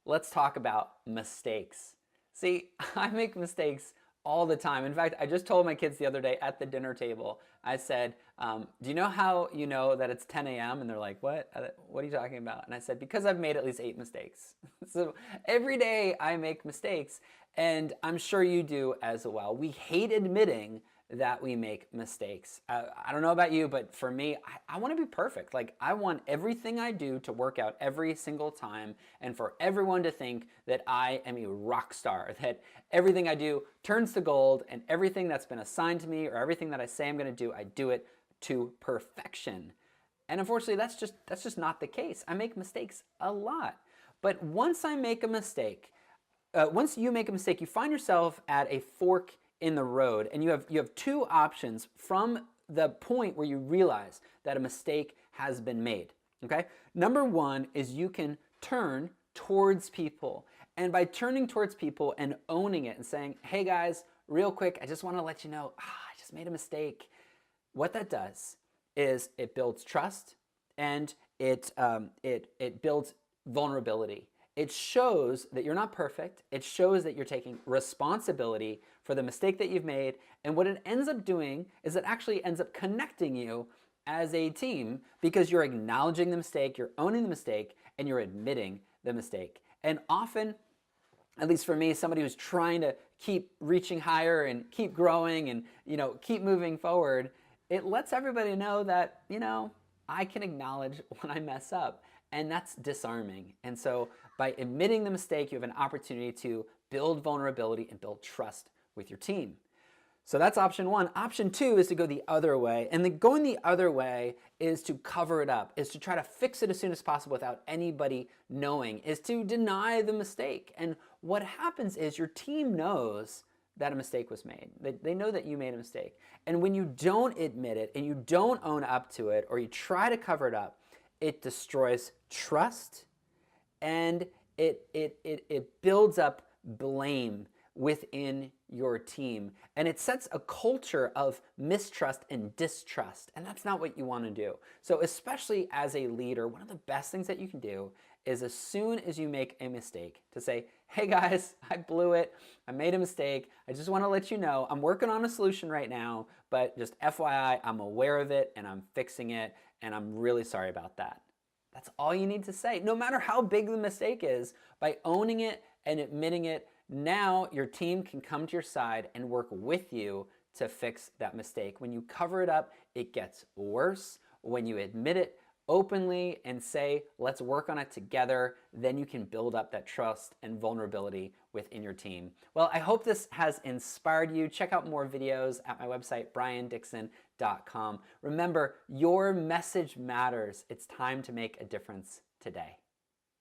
Let's talk about mistakes. See, I make mistakes all the time. In fact, I just told my kids the other day at the dinner table, I said, do you know how you know that it's 10 a.m.? And they're like, what? What are you talking about? And I said, because I've made at least 8 mistakes. So every day I make mistakes, and I'm sure you do as well. We hate admitting that we make mistakes. I don't know about you, but for me, I want to be perfect. Like, I want everything I do to work out every single time, and for everyone to think that I am a rock star, that everything I do turns to gold, and everything that's been assigned to me or everything that I say I'm going to do, I do it to perfection. And unfortunately, that's just not the case. I make mistakes a lot. But once I make a mistake, once you make a mistake, you find yourself at a fork in the road, and you have two options from the point where you realize that a mistake has been made. Okay? Number one is you can turn towards people. And by turning towards people and owning it and saying, hey guys, real quick, I just want to let you know, I just made a mistake. What that does is it builds trust, and it builds vulnerability. It shows that you're not perfect. It shows that you're taking responsibility for the mistake that you've made. And what it ends up doing is it actually ends up connecting you as a team, because you're acknowledging the mistake, you're owning the mistake, and you're admitting the mistake. And often, at least for me, somebody who's trying to keep reaching higher and keep growing and, keep moving forward, it lets everybody know that, I can acknowledge when I mess up. And that's disarming. And so by admitting the mistake, you have an opportunity to build vulnerability and build trust with your team. So that's option one. Option two is to go the other way. And going the other way is to cover it up, is to try to fix it as soon as possible without anybody knowing, is to deny the mistake. And what happens is your team knows that a mistake was made. They know that you made a mistake. And when you don't admit it and you don't own up to it, or you try to cover it up, it destroys trust, and it builds up blame within your team. And it sets a culture of mistrust and distrust. And that's not what you want to do. So especially as a leader, one of the best things that you can do is, as soon as you make a mistake, to say, hey guys, I blew it. I made a mistake. I just want to let you know I'm working on a solution right now, but just FYI, I'm aware of it and I'm fixing it, and I'm really sorry about that. That's all you need to say. No matter how big the mistake is, by owning it and admitting it, now your team can come to your side and work with you to fix that mistake. When you cover it up, it gets worse. When you admit it openly and say, let's work on it together, then you can build up that trust and vulnerability within your team. Well, I hope this has inspired you. Check out more videos at my website, briandixon.com. Remember, your message matters. It's time to make a difference today.